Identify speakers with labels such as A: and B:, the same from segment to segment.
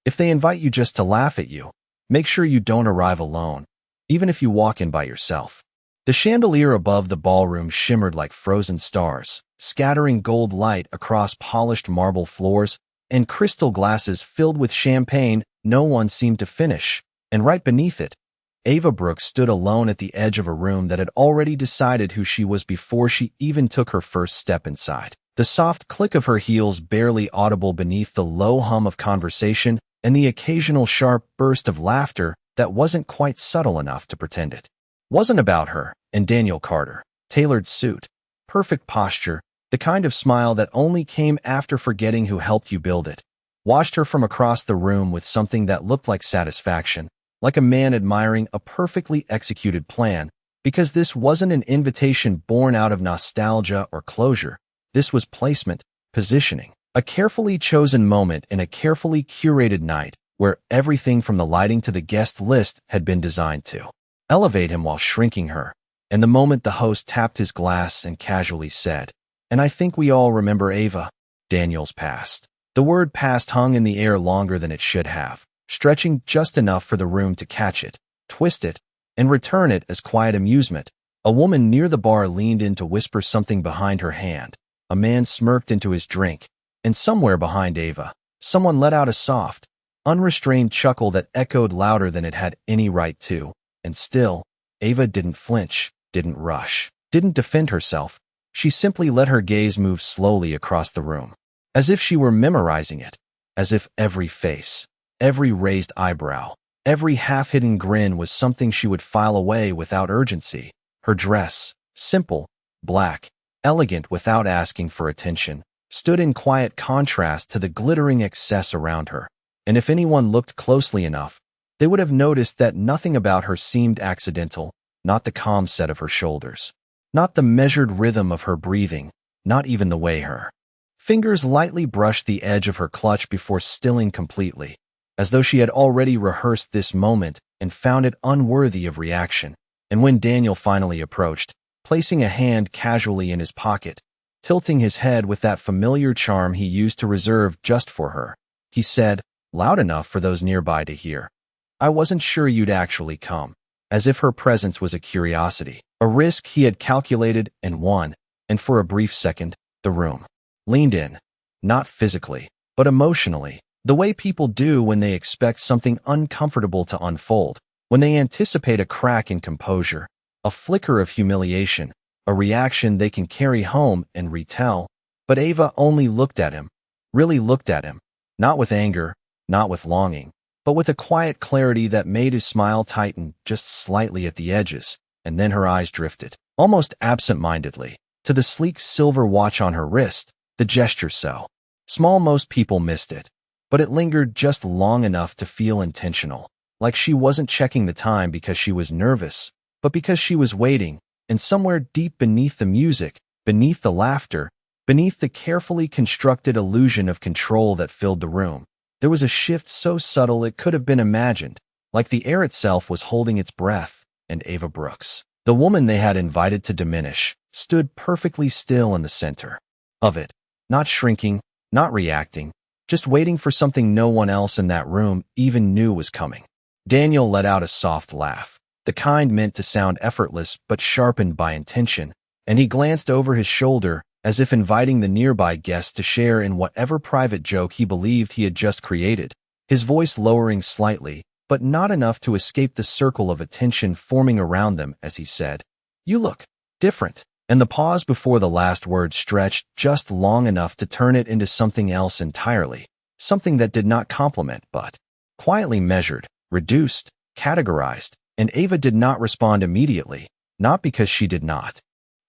A: If they invite you just to laugh at you, make sure you don't arrive alone, even if you walk in by yourself. The chandelier above the ballroom shimmered like frozen stars, scattering gold light across polished marble floors and crystal glasses filled with champagne no one seemed to finish. And right beneath it, Ava Brooks stood alone at the edge of a room that had already decided who she was before she even took her first step inside. The soft click of her heels barely audible beneath the low hum of conversation and the occasional sharp burst of laughter that wasn't quite subtle enough to pretend it wasn't about her. And Daniel Carter, tailored suit, perfect posture, the kind of smile that only came after forgetting who helped you build it, watched her from across the room with something that looked like satisfaction, like a man admiring a perfectly executed plan, because this wasn't an invitation born out of nostalgia or closure. This was placement, positioning, a carefully chosen moment in a carefully curated night where everything from the lighting to the guest list had been designed to elevate him while shrinking her. And the moment the host tapped his glass and casually said, "And I think we all remember Ava," Daniel's past. The word past hung in the air longer than it should have, stretching just enough for the room to catch it, twist it, and return it as quiet amusement. A woman near the bar leaned in to whisper something behind her hand. A man smirked into his drink, and somewhere behind Ava, someone let out a soft, unrestrained chuckle that echoed louder than it had any right to. And still, Ava didn't flinch, didn't rush, didn't defend herself. She simply let her gaze move slowly across the room, as if she were memorizing it, as if every face, every raised eyebrow, every half-hidden grin was something she would file away without urgency. Her dress, simple, black, elegant without asking for attention, stood in quiet contrast to the glittering excess around her. And if anyone looked closely enough, they would have noticed that nothing about her seemed accidental, not the calm set of her shoulders, not the measured rhythm of her breathing, not even the way her fingers lightly brushed the edge of her clutch before stilling completely, as though she had already rehearsed this moment and found it unworthy of reaction. And when Daniel finally approached, placing a hand casually in his pocket, tilting his head with that familiar charm he used to reserve just for her, he said, loud enough for those nearby to hear, "I wasn't sure you'd actually come," as if her presence was a curiosity, a risk he had calculated and won. And for a brief second, the room leaned in, not physically, but emotionally, the way people do when they expect something uncomfortable to unfold, when they anticipate a crack in composure, a flicker of humiliation, a reaction they can carry home and retell. But Ava only looked at him, really looked at him, not with anger, not with longing, but with a quiet clarity that made his smile tighten just slightly at the edges. And then her eyes drifted, almost absent-mindedly, to the sleek silver watch on her wrist, the gesture so small most people missed it, but it lingered just long enough to feel intentional, like she wasn't checking the time because she was nervous, but because she was waiting. And somewhere deep beneath the music, beneath the laughter, beneath the carefully constructed illusion of control that filled the room, there was a shift so subtle it could have been imagined, like the air itself was holding its breath. And Ava Brooks, the woman they had invited to diminish, stood perfectly still in the center of it, not shrinking, not reacting, just waiting for something no one else in that room even knew was coming. Daniel let out a soft laugh, the kind meant to sound effortless but sharpened by intention, and he glanced over his shoulder as if inviting the nearby guests to share in whatever private joke he believed he had just created, his voice lowering slightly, but not enough to escape the circle of attention forming around them as he said, "You look different." And the pause before the last word stretched just long enough to turn it into something else entirely, something that did not compliment but quietly measured, reduced, categorized. And Ava did not respond immediately, not because she did not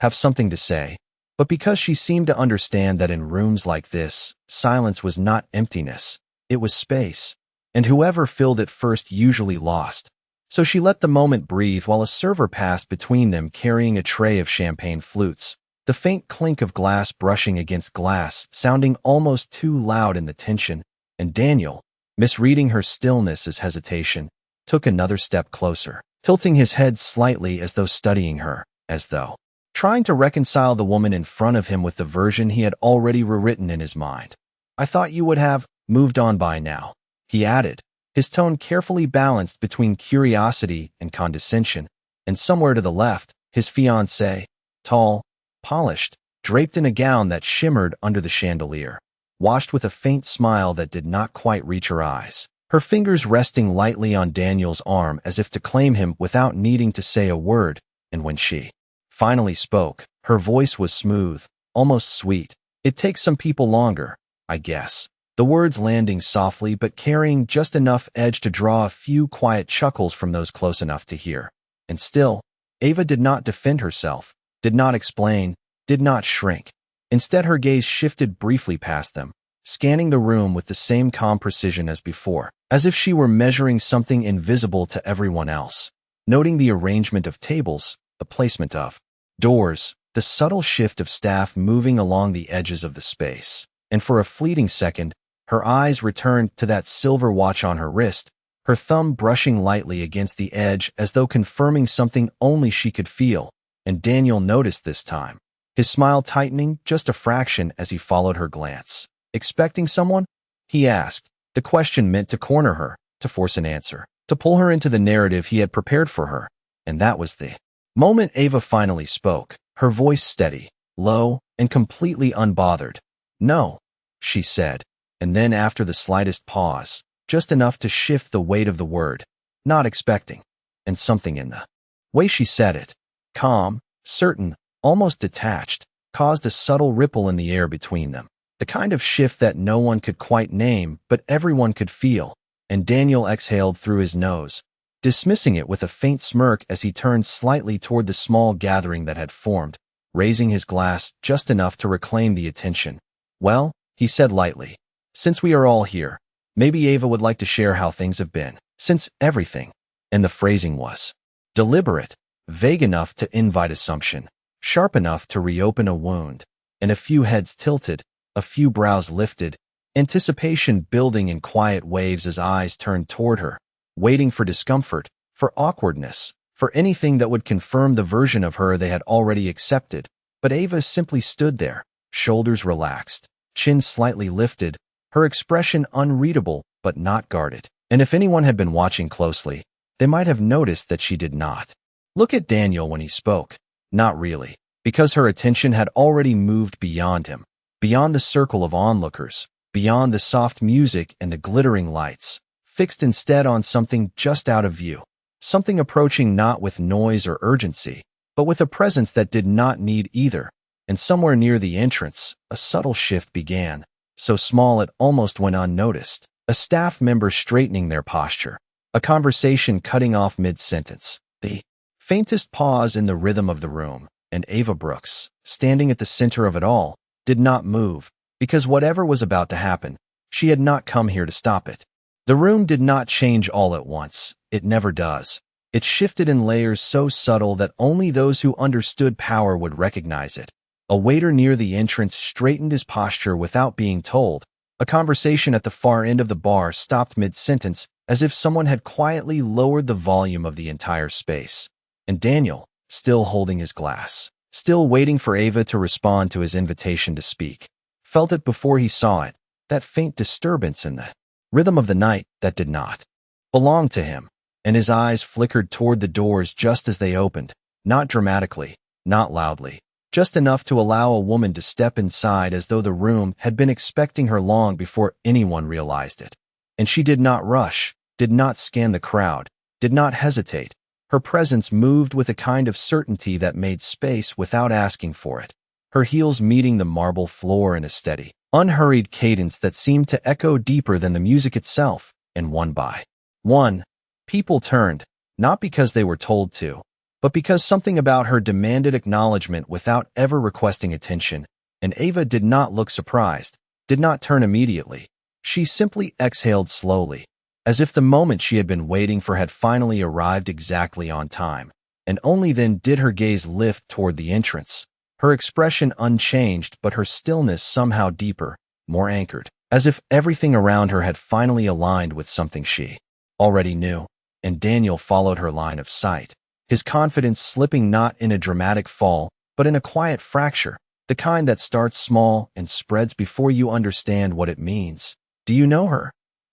A: have something to say, but because she seemed to understand that in rooms like this, silence was not emptiness, it was space, and whoever filled it first usually lost. So she let the moment breathe while a server passed between them carrying a tray of champagne flutes, the faint clink of glass brushing against glass sounding almost too loud in the tension. And Daniel, misreading her stillness as hesitation, took another step closer, tilting his head slightly as though studying her, as though trying to reconcile the woman in front of him with the version he had already rewritten in his mind. "I thought you would have moved on by now," he added, his tone carefully balanced between curiosity and condescension, and somewhere to the left, his fiancée, tall, polished, draped in a gown that shimmered under the chandelier, washed with a faint smile that did not quite reach her eyes, her fingers resting lightly on Daniel's arm as if to claim him without needing to say a word, and when she finally spoke, her voice was smooth, almost sweet. It takes some people longer, I guess. The words landing softly but carrying just enough edge to draw a few quiet chuckles from those close enough to hear. And still, Ava did not defend herself, did not explain, did not shrink. Instead, her gaze shifted briefly past them, scanning the room with the same calm precision as before, as if she were measuring something invisible to everyone else, noting the arrangement of tables, the placement of doors, the subtle shift of staff moving along the edges of the space. And for a fleeting second, her eyes returned to that silver watch on her wrist, her thumb brushing lightly against the edge as though confirming something only she could feel, and Daniel noticed this time, his smile tightening just a fraction as he followed her glance. Expecting someone? He asked, the question meant to corner her, to force an answer, to pull her into the narrative he had prepared for her, and that was the moment Ava finally spoke, her voice steady, low, and completely unbothered. No, she said, and then after the slightest pause, just enough to shift the weight of the word, not expecting, and something in the way she said it, calm, certain, almost detached, caused a subtle ripple in the air between them, the kind of shift that no one could quite name but everyone could feel, and Daniel exhaled through his nose, dismissing it with a faint smirk as he turned slightly toward the small gathering that had formed, raising his glass just enough to reclaim the attention. Well, he said lightly, since we are all here, maybe Ava would like to share how things have been, since everything, and the phrasing was deliberate, vague enough to invite assumption, sharp enough to reopen a wound, and a few heads tilted, a few brows lifted, anticipation building in quiet waves as eyes turned toward her, waiting for discomfort, for awkwardness, for anything that would confirm the version of her they had already accepted. But Ava simply stood there, shoulders relaxed, chin slightly lifted, her expression unreadable but not guarded. And if anyone had been watching closely, they might have noticed that she did not look at Daniel when he spoke. Not really, because her attention had already moved beyond him, beyond the circle of onlookers, beyond the soft music and the glittering lights, fixed instead on something just out of view, something approaching not with noise or urgency, but with a presence that did not need either. And somewhere near the entrance, a subtle shift began, so small it almost went unnoticed, a staff member straightening their posture, a conversation cutting off mid-sentence, the faintest pause in the rhythm of the room, and Ava Brooks, standing at the center of it all, did not move, because whatever was about to happen, she had not come here to stop it. The room did not change all at once, it never does. It shifted in layers so subtle that only those who understood power would recognize it. A waiter near the entrance straightened his posture without being told. A conversation at the far end of the bar stopped mid-sentence, as if someone had quietly lowered the volume of the entire space. And Daniel, still holding his glass, still waiting for Ava to respond to his invitation to speak, felt it before he saw it, that faint disturbance in the rhythm of the night that did not belong to him, and his eyes flickered toward the doors just as they opened, not dramatically, not loudly, just enough to allow a woman to step inside as though the room had been expecting her long before anyone realized it. And she did not rush, did not scan the crowd, did not hesitate. Her presence moved with a kind of certainty that made space without asking for it, her heels meeting the marble floor in a steady, unhurried cadence that seemed to echo deeper than the music itself, and one by one, people turned, not because they were told to, but because something about her demanded acknowledgement without ever requesting attention, and Ava did not look surprised, did not turn immediately. She simply exhaled slowly, as if the moment she had been waiting for had finally arrived exactly on time, and only then did her gaze lift toward the entrance, her expression unchanged but her stillness somehow deeper, more anchored, as if everything around her had finally aligned with something she already knew. And Daniel followed her line of sight, his confidence slipping not in a dramatic fall, but in a quiet fracture, the kind that starts small and spreads before you understand what it means. Do you know her?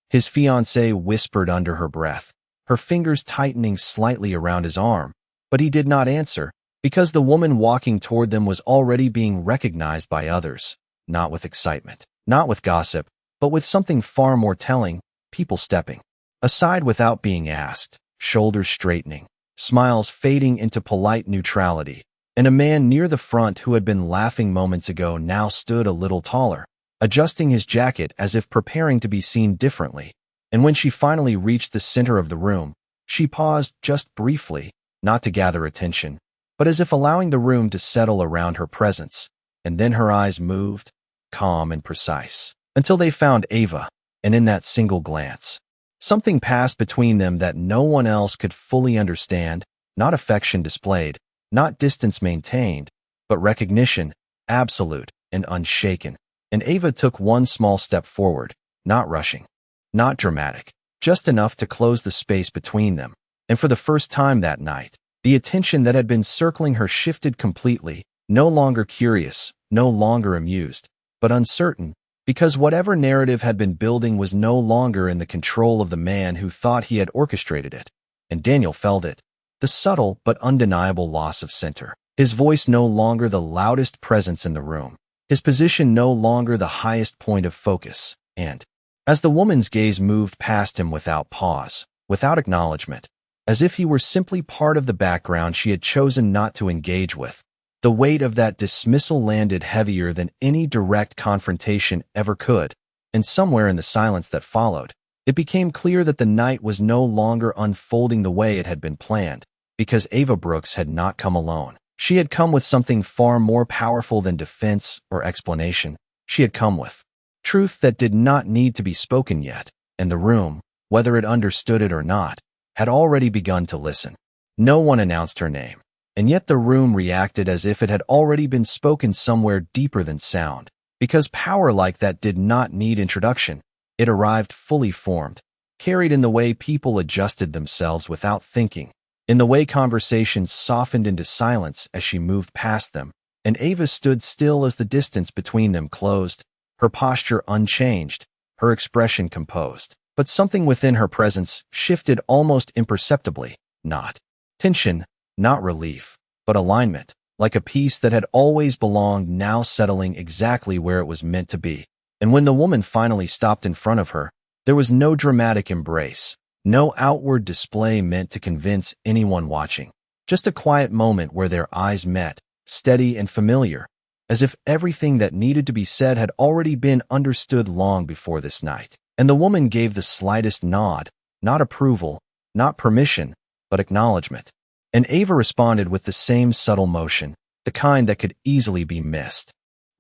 A: his fiancée whispered under her breath, her fingers tightening slightly around his arm, but he did not answer, because the woman walking toward them was already being recognized by others, not with excitement, not with gossip, but with something far more telling: people stepping aside without being asked, shoulders straightening, smiles fading into polite neutrality, and a man near the front who had been laughing moments ago now stood a little taller, adjusting his jacket as if preparing to be seen differently. And when she finally reached the center of the room, she paused just briefly, not to gather attention, but as if allowing the room to settle around her presence, and then her eyes moved, calm and precise, until they found Ava, and in that single glance, something passed between them that no one else could fully understand, not affection displayed, not distance maintained, but recognition, absolute and unshaken. And Ava took one small step forward, not rushing, not dramatic, just enough to close the space between them. And for the first time that night, the attention that had been circling her shifted completely, no longer curious, no longer amused, but uncertain, because whatever narrative had been building was no longer in the control of the man who thought he had orchestrated it. And Daniel felt it, the subtle but undeniable loss of center. His voice no longer the loudest presence in the room, his position no longer the highest point of focus. And as the woman's gaze moved past him without pause, without acknowledgement, as if he were simply part of the background she had chosen not to engage with, the weight of that dismissal landed heavier than any direct confrontation ever could. And somewhere in the silence that followed, it became clear that the night was no longer unfolding the way it had been planned, because Ava Brooks had not come alone. She had come with something far more powerful than defense or explanation. She had come with truth that did not need to be spoken yet, and the room, whether it understood it or not, had already begun to listen. No one announced her name, and yet the room reacted as if it had already been spoken somewhere deeper than sound, because power like that did not need introduction. It arrived fully formed, carried in the way people adjusted themselves without thinking, in the way conversations softened into silence as she moved past them, and Ava stood still as the distance between them closed, her posture unchanged, her expression composed. But something within her presence shifted almost imperceptibly, not tension, not relief, but alignment, like a piece that had always belonged now settling exactly where it was meant to be. And when the woman finally stopped in front of her, there was no dramatic embrace, no outward display meant to convince anyone watching, just a quiet moment where their eyes met, steady and familiar, as if everything that needed to be said had already been understood long before this night. And the woman gave the slightest nod, not approval, not permission, but acknowledgement. And Ava responded with the same subtle motion, the kind that could easily be missed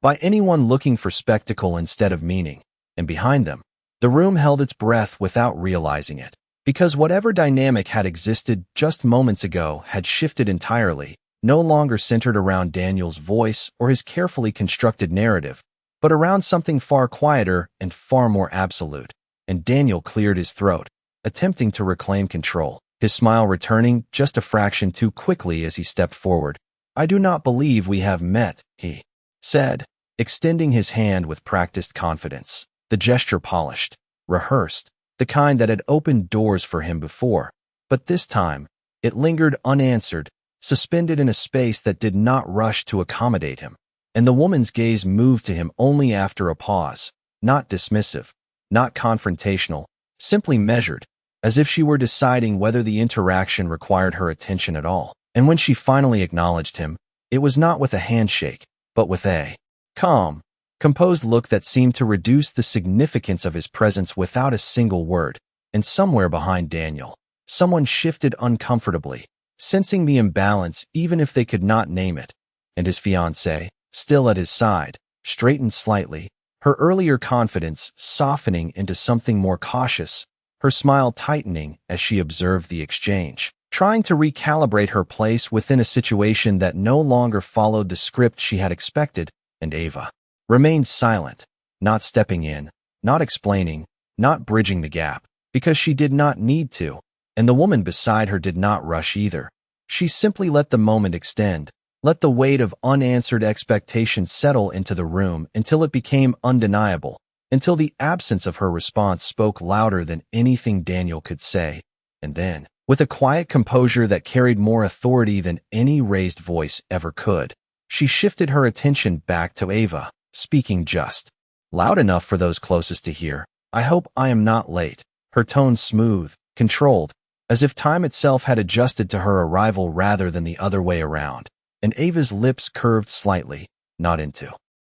A: by anyone looking for spectacle instead of meaning. And behind them, the room held its breath without realizing it, because whatever dynamic had existed just moments ago had shifted entirely, no longer centered around Daniel's voice or his carefully constructed narrative, but around something far quieter and far more absolute. And Daniel cleared his throat, attempting to reclaim control, his smile returning just a fraction too quickly as he stepped forward. "I do not believe we have met," he said, extending his hand with practiced confidence, the gesture polished, rehearsed, the kind that had opened doors for him before. But this time, it lingered unanswered, suspended in a space that did not rush to accommodate him. And the woman's gaze moved to him only after a pause, not dismissive, not confrontational, simply measured, as if she were deciding whether the interaction required her attention at all. And when she finally acknowledged him, it was not with a handshake, but with a calm, composed look that seemed to reduce the significance of his presence without a single word. And somewhere behind Daniel, someone shifted uncomfortably, sensing the imbalance even if they could not name it. And his fiancée, still at his side, straightened slightly, her earlier confidence softening into something more cautious, her smile tightening as she observed the exchange, trying to recalibrate her place within a situation that no longer followed the script she had expected. And Ava remained silent, not stepping in, not explaining, not bridging the gap, because she did not need to, and the woman beside her did not rush either. She simply let the moment extend, let the weight of unanswered expectations settle into the room until it became undeniable, until the absence of her response spoke louder than anything Daniel could say. And then, with a quiet composure that carried more authority than any raised voice ever could, she shifted her attention back to Ava, speaking just loud enough for those closest to hear. "I hope I am not late." Her tone smooth, controlled, as if time itself had adjusted to her arrival rather than the other way around. And Ava's lips curved slightly, not into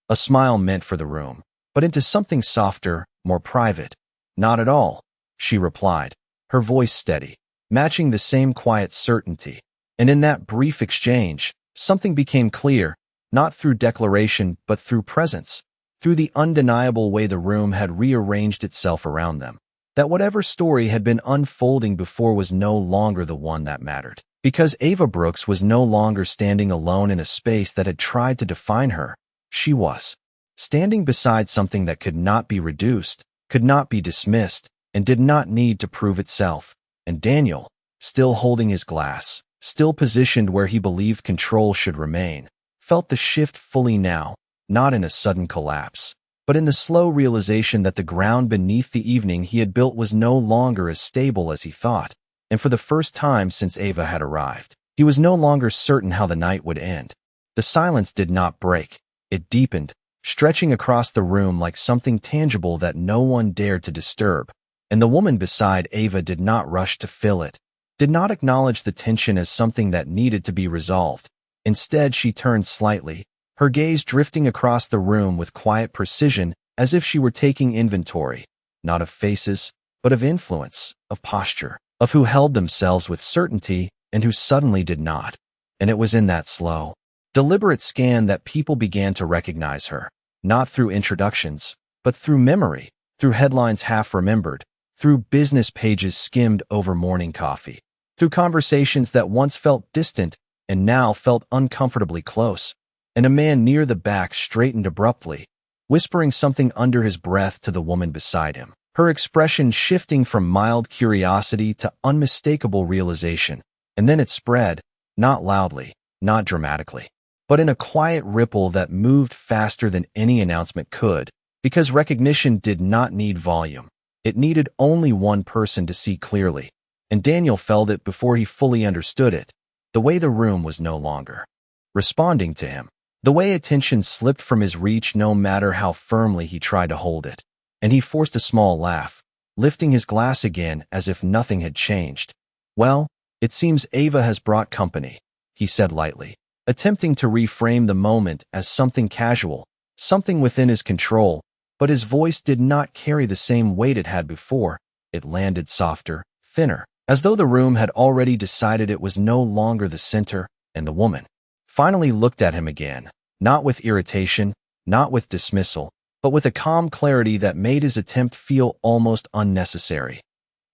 A: a smile meant for the room, but into something softer, more private. "Not at all," she replied, her voice steady, matching the same quiet certainty. And in that brief exchange, something became clear, not through declaration but through presence, through the undeniable way the room had rearranged itself around them. That whatever story had been unfolding before was no longer the one that mattered. Because Ava Brooks was no longer standing alone in a space that had tried to define her. She was standing beside something that could not be reduced, could not be dismissed, and did not need to prove itself. And Daniel, still holding his glass, still positioned where he believed control should remain, felt the shift fully now, not in a sudden collapse, but in the slow realization that the ground beneath the evening he had built was no longer as stable as he thought. And for the first time since Ava had arrived, he was no longer certain how the night would end. The silence did not break. It deepened, stretching across the room like something tangible that no one dared to disturb. And the woman beside Ava did not rush to fill it, did not acknowledge the tension as something that needed to be resolved. Instead, she turned slightly, her gaze drifting across the room with quiet precision, as if she were taking inventory, not of faces, but of influence, of posture, of who held themselves with certainty and who suddenly did not. And it was in that slow, deliberate scan that people began to recognize her, not through introductions, but through memory, through headlines half remembered, through business pages skimmed over morning coffee, through conversations that once felt distant and now felt uncomfortably close. And a man near the back straightened abruptly, whispering something under his breath to the woman beside him, her expression shifting from mild curiosity to unmistakable realization. And then it spread, not loudly, not dramatically, but in a quiet ripple that moved faster than any announcement could, because recognition did not need volume. It needed only one person to see clearly. And Daniel felt it before he fully understood it, the way the room was no longer responding to him, the way attention slipped from his reach no matter how firmly he tried to hold it. And he forced a small laugh, lifting his glass again as if nothing had changed. "Well, it seems Ava has brought company," he said lightly, attempting to reframe the moment as something casual, something within his control, but his voice did not carry the same weight it had before. It landed softer, thinner, as though the room had already decided it was no longer the center. And the woman finally looked at him again, not with irritation, not with dismissal, but with a calm clarity that made his attempt feel almost unnecessary.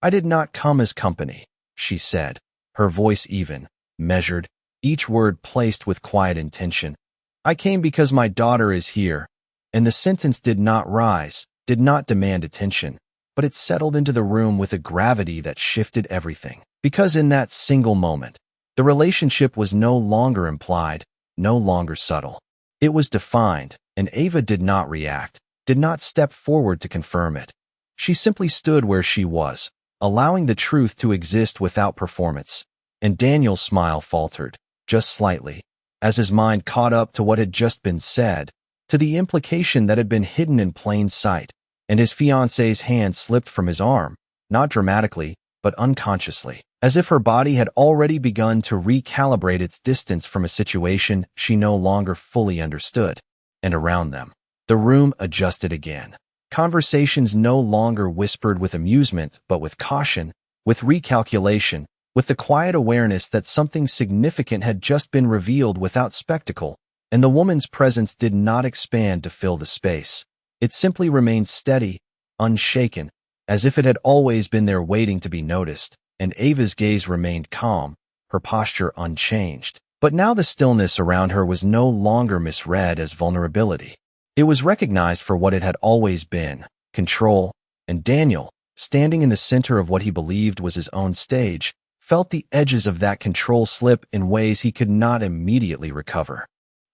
A: "I did not come as company," she said, her voice even, measured, each word placed with quiet intention. "I came because my daughter is here." And the sentence did not rise, did not demand attention, but it settled into the room with a gravity that shifted everything. Because in that single moment, the relationship was no longer implied, no longer subtle. It was defined, and Ava did not react, did not step forward to confirm it. She simply stood where she was, allowing the truth to exist without performance. And Daniel's smile faltered, just slightly, as his mind caught up to what had just been said, to the implication that had been hidden in plain sight. And his fiancée's hand slipped from his arm, not dramatically, but unconsciously, as if her body had already begun to recalibrate its distance from a situation she no longer fully understood. And around them, the room adjusted again. Conversations no longer whispered with amusement, but with caution, with recalculation, with the quiet awareness that something significant had just been revealed without spectacle. And the woman's presence did not expand to fill the space. It simply remained steady, unshaken, as if it had always been there waiting to be noticed. And Ava's gaze remained calm, her posture unchanged. But now the stillness around her was no longer misread as vulnerability. It was recognized for what it had always been, control. And Daniel, standing in the center of what he believed was his own stage, felt the edges of that control slip in ways he could not immediately recover.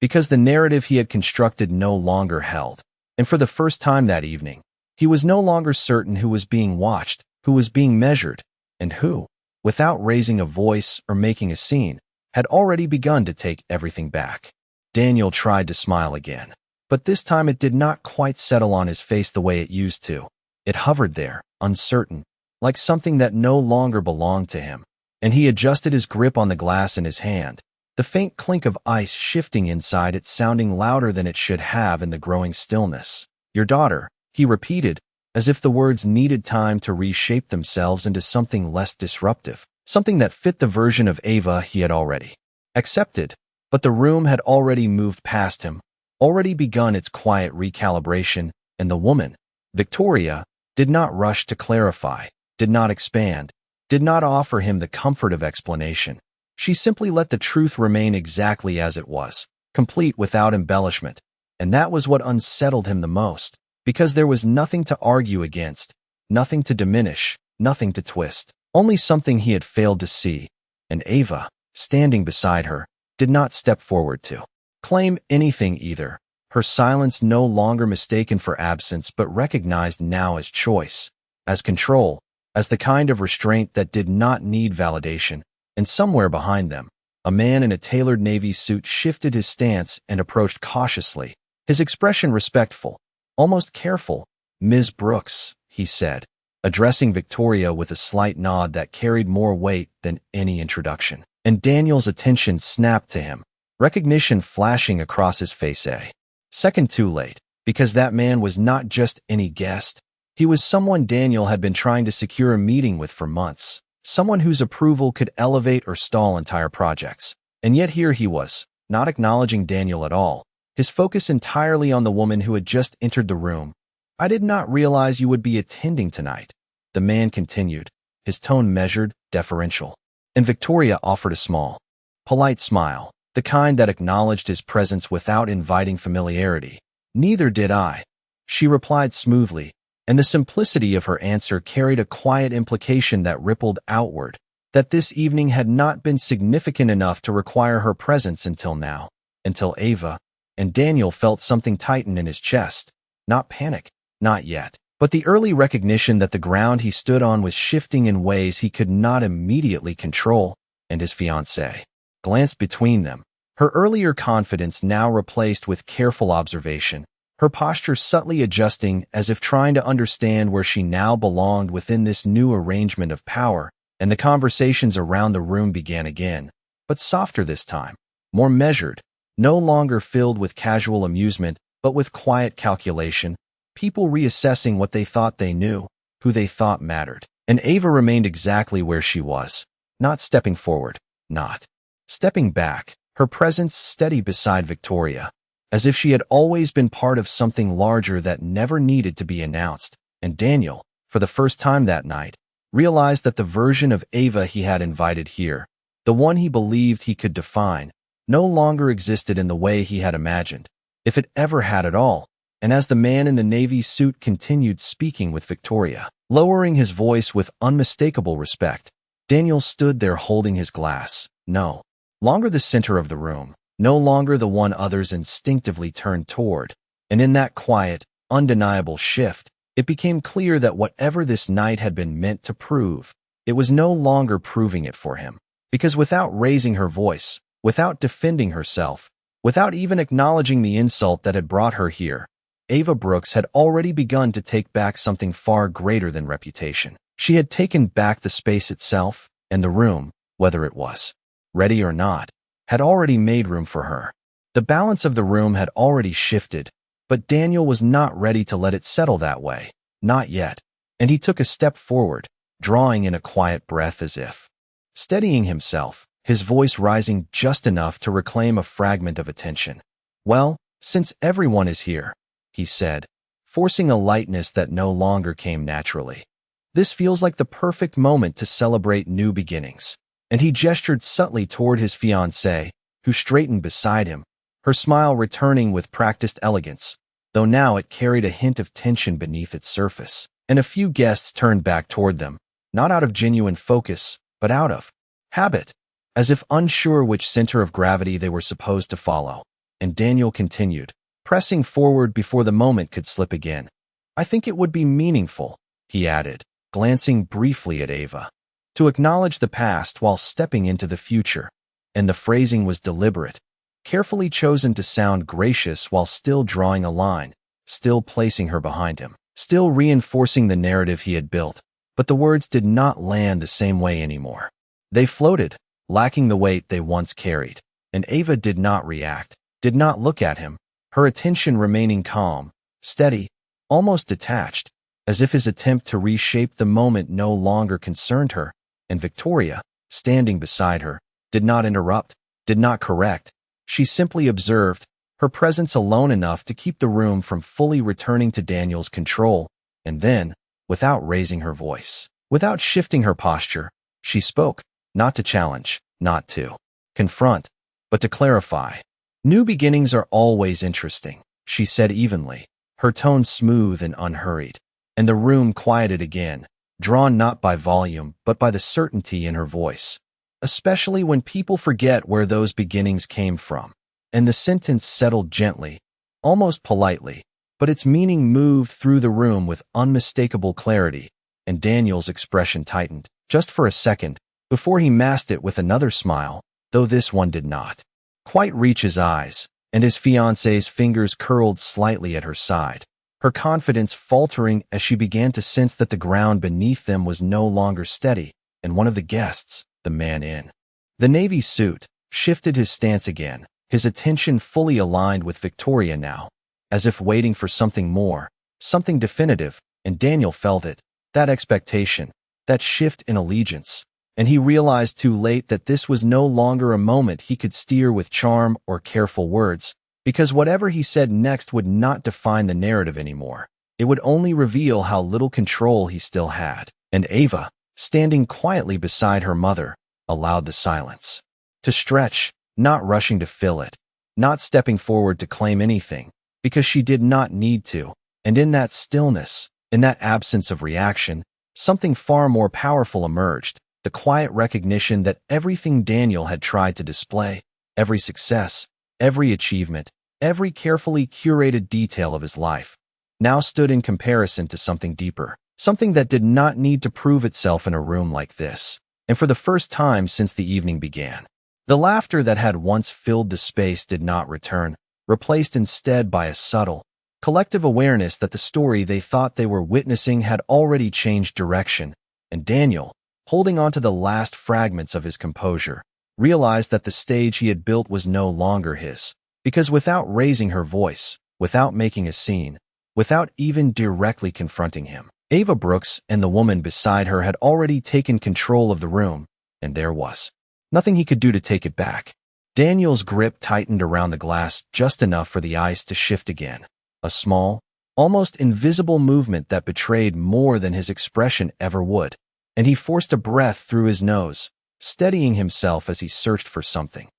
A: Because the narrative he had constructed no longer held. And for the first time that evening, He was no longer certain who was being watched, who was being measured, and who, without raising a voice or making a scene, had already begun to take everything back. Daniel tried to smile again, but this time it did not quite settle on his face the way it used to. It hovered there, uncertain, like something that no longer belonged to him, and he adjusted his grip on the glass in his hand, the faint clink of ice shifting inside it sounding louder than it should have in the growing stillness. "Your daughter," he repeated, as if the words needed time to reshape themselves into something less disruptive, something that fit the version of Ava he had already accepted. But the room had already moved past him, already begun its quiet recalibration, and the woman, Victoria, did not rush to clarify, did not expand, did not offer him the comfort of explanation. She simply let the truth remain exactly as it was, complete without embellishment, and that was what unsettled him the most, because there was nothing to argue against, nothing to diminish, nothing to twist, only something he had failed to see, and Ava, standing beside her, did not step forward to claim anything either, her silence no longer mistaken for absence but recognized now as choice, as control, as the kind of restraint that did not need validation. And somewhere behind them, a man in a tailored navy suit shifted his stance and approached cautiously, his expression respectful, almost careful. "Ms. Brooks," he said, addressing Victoria with a slight nod that carried more weight than any introduction. And Daniel's attention snapped to him, recognition flashing across his face a second too late, because that man was not just any guest. He was someone Daniel had been trying to secure a meeting with for months. Someone whose approval could elevate or stall entire projects. And yet here he was, not acknowledging Daniel at all, his focus entirely on the woman who had just entered the room. "I did not realize you would be attending tonight," the man continued, his tone measured, deferential. And Victoria offered a small, polite smile, the kind that acknowledged his presence without inviting familiarity. "Neither did I," she replied smoothly, and the simplicity of her answer carried a quiet implication that rippled outward, that this evening had not been significant enough to require her presence until now, until Ava, and Daniel felt something tighten in his chest. Not panic, not yet, but the early recognition that the ground he stood on was shifting in ways he could not immediately control, and his fiancée glanced between them, her earlier confidence now replaced with careful observation, her posture subtly adjusting as if trying to understand where she now belonged within this new arrangement of power, and the conversations around the room began again, but softer this time, more measured, no longer filled with casual amusement, but with quiet calculation, people reassessing what they thought they knew, who they thought mattered. And Ava remained exactly where she was, not stepping forward, not stepping back, her presence steady beside Victoria, as if she had always been part of something larger that never needed to be announced. And Daniel, for the first time that night, realized that the version of Ava he had invited here, the one he believed he could define, no longer existed in the way he had imagined, if it ever had at all. And as the man in the navy suit continued speaking with Victoria, lowering his voice with unmistakable respect, Daniel stood there holding his glass, no longer the center of the room, no longer the one others instinctively turned toward. And in that quiet, undeniable shift, it became clear that whatever this night had been meant to prove, it was no longer proving it for him. Because without raising her voice, without defending herself, without even acknowledging the insult that had brought her here, Ava Brooks had already begun to take back something far greater than reputation. She had taken back the space itself, and the room, whether it was ready or not, had already made room for her. The balance of the room had already shifted, but Daniel was not ready to let it settle that way, not yet, and he took a step forward, drawing in a quiet breath as if steadying himself, his voice rising just enough to reclaim a fragment of attention. "Well, since everyone is here," he said, forcing a lightness that no longer came naturally, "this feels like the perfect moment to celebrate new beginnings." And he gestured subtly toward his fiancée, who straightened beside him, her smile returning with practiced elegance, though now it carried a hint of tension beneath its surface. And a few guests turned back toward them, not out of genuine focus, but out of habit, as if unsure which center of gravity they were supposed to follow. And Daniel continued, pressing forward before the moment could slip again. I think it would be meaningful, he added, glancing briefly at Ava, to acknowledge the past while stepping into the future. And the phrasing was deliberate, carefully chosen to sound gracious while still drawing a line, still placing her behind him, still reinforcing the narrative he had built. But the words did not land the same way anymore. They floated, lacking the weight they once carried. And Ava did not react, did not look at him, her attention remaining calm, steady, almost detached, as if his attempt to reshape the moment no longer concerned her. And Victoria, standing beside her, did not interrupt, did not correct. She simply observed, her presence alone enough to keep the room from fully returning to Daniel's control. And then, without raising her voice, without shifting her posture, she spoke, not to challenge, not to confront, but to clarify. New beginnings are always interesting, she said evenly, her tone smooth and unhurried. And the room quieted again, drawn not by volume but by the certainty in her voice, especially when people forget where those beginnings came from. And the sentence settled gently, almost politely, but its meaning moved through the room with unmistakable clarity, and Daniel's expression tightened, just for a second, before he masked it with another smile, though this one did not quite reach his eyes, and his fiancée's fingers curled slightly at her side, her confidence faltering as she began to sense that the ground beneath them was no longer steady, and one of the guests, the man in the navy suit, shifted his stance again, his attention fully aligned with Victoria now, as if waiting for something more, something definitive, and Daniel felt it, that expectation, that shift in allegiance. And he realized too late that this was no longer a moment he could steer with charm or careful words, because whatever he said next would not define the narrative anymore. It would only reveal how little control he still had. And Ava, standing quietly beside her mother, allowed the silence to stretch, not rushing to fill it, not stepping forward to claim anything, because she did not need to. And in that stillness, in that absence of reaction, something far more powerful emerged. The quiet recognition that everything Daniel had tried to display, every success, every achievement, every carefully curated detail of his life, now stood in comparison to something deeper, something that did not need to prove itself in a room like this. And for the first time since the evening began, the laughter that had once filled the space did not return, replaced instead by a subtle, collective awareness that the story they thought they were witnessing had already changed direction. And Daniel, holding on to the last fragments of his composure, realized that the stage he had built was no longer his, because without raising her voice, without making a scene, without even directly confronting him, Ava Brooks and the woman beside her had already taken control of the room, and there was nothing he could do to take it back. Daniel's grip tightened around the glass just enough for the ice to shift again, a small, almost invisible movement that betrayed more than his expression ever would. And he forced a breath through his nose, steadying himself as he searched for something,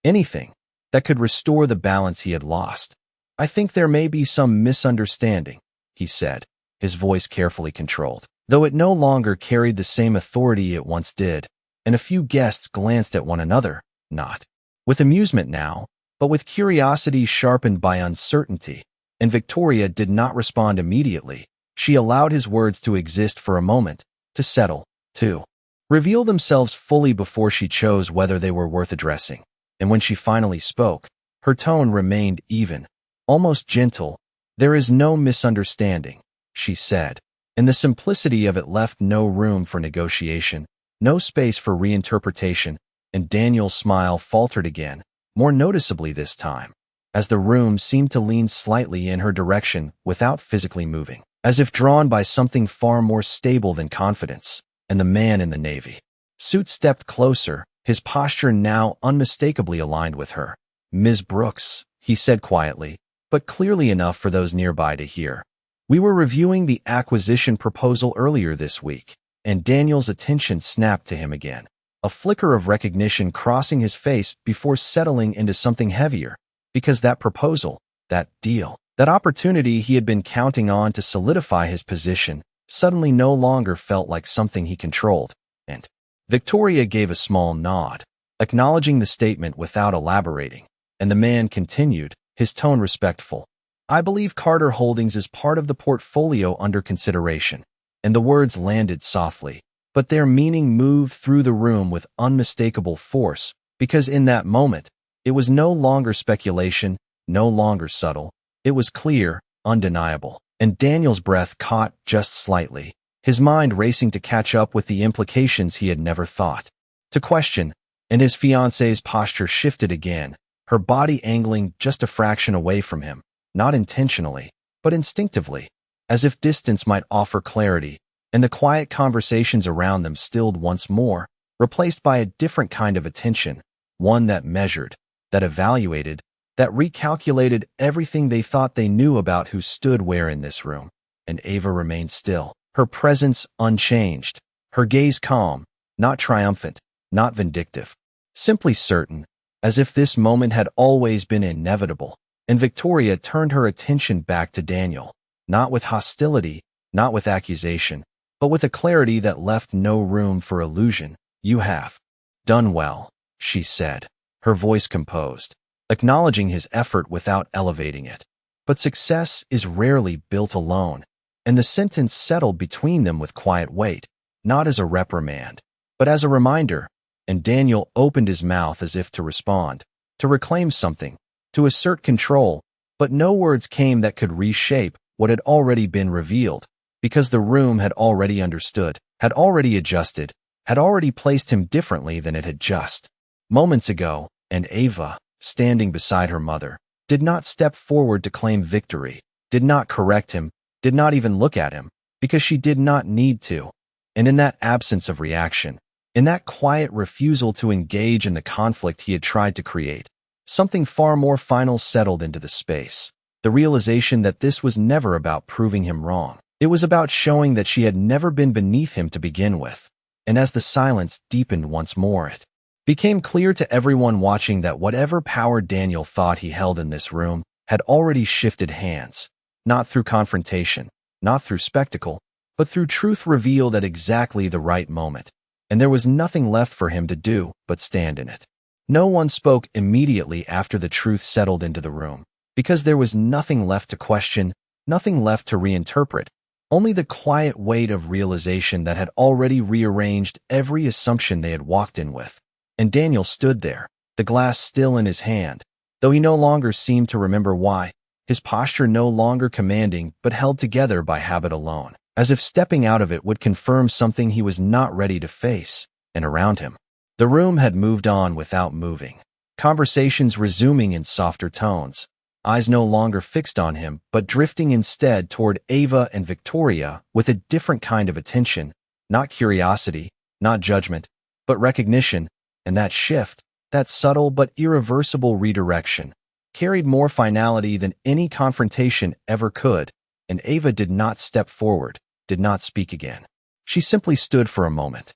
A: anything, that could restore the balance he had lost. I think there may be some misunderstanding, he said, his voice carefully controlled, though it no longer carried the same authority it once did, and a few guests glanced at one another, not with amusement now, but with curiosity sharpened by uncertainty. And Victoria did not respond immediately. She allowed his words to exist for a moment, to settle, to reveal themselves fully before she chose whether they were worth addressing. And when she finally spoke, her tone remained even, almost gentle. "There is no misunderstanding," she said, and the simplicity of it left no room for negotiation, no space for reinterpretation, and Daniel's smile faltered again, more noticeably this time, as the room seemed to lean slightly in her direction without physically moving, as if drawn by something far more stable than confidence. And the man in the navy suit stepped closer, his posture now unmistakably aligned with her. "Ms. Brooks," he said quietly, but clearly enough for those nearby to hear, "we were reviewing the acquisition proposal earlier this week," and Daniel's attention snapped to him again, a flicker of recognition crossing his face before settling into something heavier, because that proposal, that deal, that opportunity he had been counting on to solidify his position, suddenly no longer felt like something he controlled. And Victoria gave a small nod, acknowledging the statement without elaborating, and the man continued, his tone respectful. I believe Carter Holdings is part of the portfolio under consideration. And the words landed softly, but their meaning moved through the room with unmistakable force, because in that moment, it was no longer speculation, no longer subtle. It was clear, undeniable. And Daniel's breath caught just slightly, his mind racing to catch up with the implications he had never thought to question, and his fiancée's posture shifted again, her body angling just a fraction away from him, not intentionally, but instinctively, as if distance might offer clarity, and the quiet conversations around them stilled once more, replaced by a different kind of attention, one that measured, that evaluated, that recalculated everything they thought they knew about who stood where in this room. And Ava remained still, her presence unchanged, her gaze calm, not triumphant, not vindictive, simply certain, as if this moment had always been inevitable. And Victoria turned her attention back to Daniel, not with hostility, not with accusation, but with a clarity that left no room for illusion. "You have done well," she said, her voice composed, acknowledging his effort without elevating it. "But success is rarely built alone." And the sentence settled between them with quiet weight, not as a reprimand, but as a reminder. And Daniel opened his mouth as if to respond, to reclaim something, to assert control, but no words came that could reshape what had already been revealed, because the room had already understood, had already adjusted, had already placed him differently than it had just moments ago. And Ava, standing beside her mother, did not step forward to claim victory, did not correct him, did not even look at him, because she did not need to. And in that absence of reaction, in that quiet refusal to engage in the conflict he had tried to create, something far more final settled into the space. The realization that this was never about proving him wrong. It was about showing that she had never been beneath him to begin with. And as the silence deepened once more, it became clear to everyone watching that whatever power Daniel thought he held in this room had already shifted hands, not through confrontation, not through spectacle, but through truth revealed at exactly the right moment. And there was nothing left for him to do but stand in it. No one spoke immediately after the truth settled into the room, because there was nothing left to question, nothing left to reinterpret, only the quiet weight of realization that had already rearranged every assumption they had walked in with. And Daniel stood there, the glass still in his hand, though he no longer seemed to remember why, his posture no longer commanding but held together by habit alone, as if stepping out of it would confirm something he was not ready to face. And around him, the room had moved on without moving, conversations resuming in softer tones, eyes no longer fixed on him but drifting instead toward Ava and Victoria with a different kind of attention, not curiosity, not judgment, but recognition. And that shift, that subtle but irreversible redirection, carried more finality than any confrontation ever could. And Ava did not step forward, did not speak again. She simply stood for a moment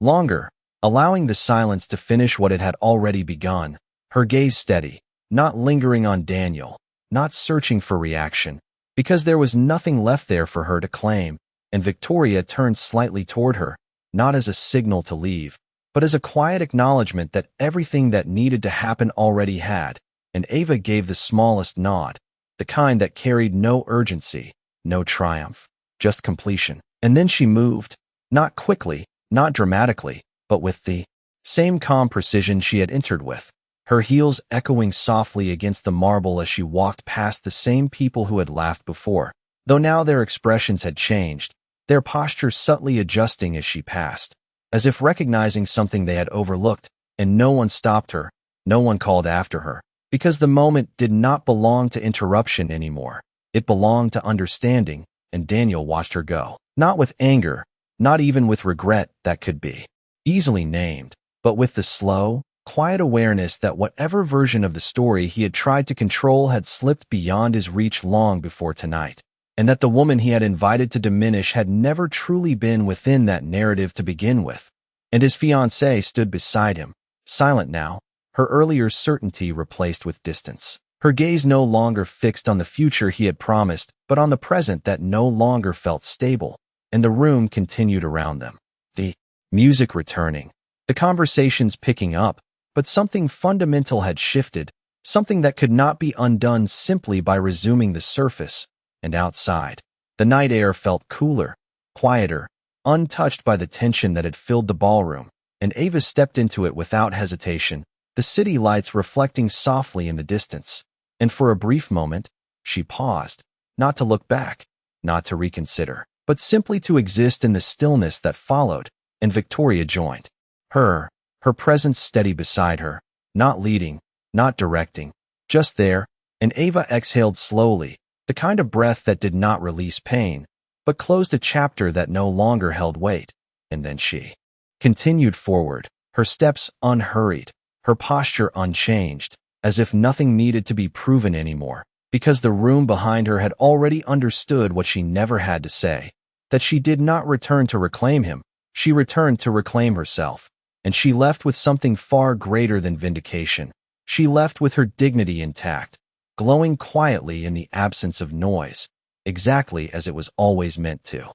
A: longer, allowing the silence to finish what it had already begun, her gaze steady, not lingering on Daniel, not searching for reaction, because there was nothing left there for her to claim. And Victoria turned slightly toward her, not as a signal to leave, but as a quiet acknowledgement that everything that needed to happen already had. And Ava gave the smallest nod, the kind that carried no urgency, no triumph, just completion. And then she moved, not quickly, not dramatically, but with the same calm precision she had entered with, her heels echoing softly against the marble as she walked past the same people who had laughed before, though now their expressions had changed, their posture subtly adjusting as she passed, as if recognizing something they had overlooked. And no one stopped her, no one called after her, because the moment did not belong to interruption anymore. It belonged to understanding. And Daniel watched her go, not with anger, not even with regret that could be easily named, but with the slow, quiet awareness that whatever version of the story he had tried to control had slipped beyond his reach long before tonight, and that the woman he had invited to diminish had never truly been within that narrative to begin with. And his fiancée stood beside him, silent now, her earlier certainty replaced with distance. Her gaze no longer fixed on the future he had promised, but on the present that no longer felt stable. And the room continued around them, the music returning, the conversations picking up, but something fundamental had shifted, something that could not be undone simply by resuming the surface. And outside, the night air felt cooler, quieter, untouched by the tension that had filled the ballroom, and Ava stepped into it without hesitation, the city lights reflecting softly in the distance. And for a brief moment, she paused, not to look back, not to reconsider, but simply to exist in the stillness that followed, and Victoria joined. Her presence steady beside her, not leading, not directing, just there, and Ava exhaled slowly, the kind of breath that did not release pain, but closed a chapter that no longer held weight. And then she continued forward, her steps unhurried, her posture unchanged, as if nothing needed to be proven anymore, because the room behind her had already understood what she never had to say, that she did not return to reclaim him, she returned to reclaim herself, and she left with something far greater than vindication. She left with her dignity intact, glowing quietly in the absence of noise, exactly as it was always meant to.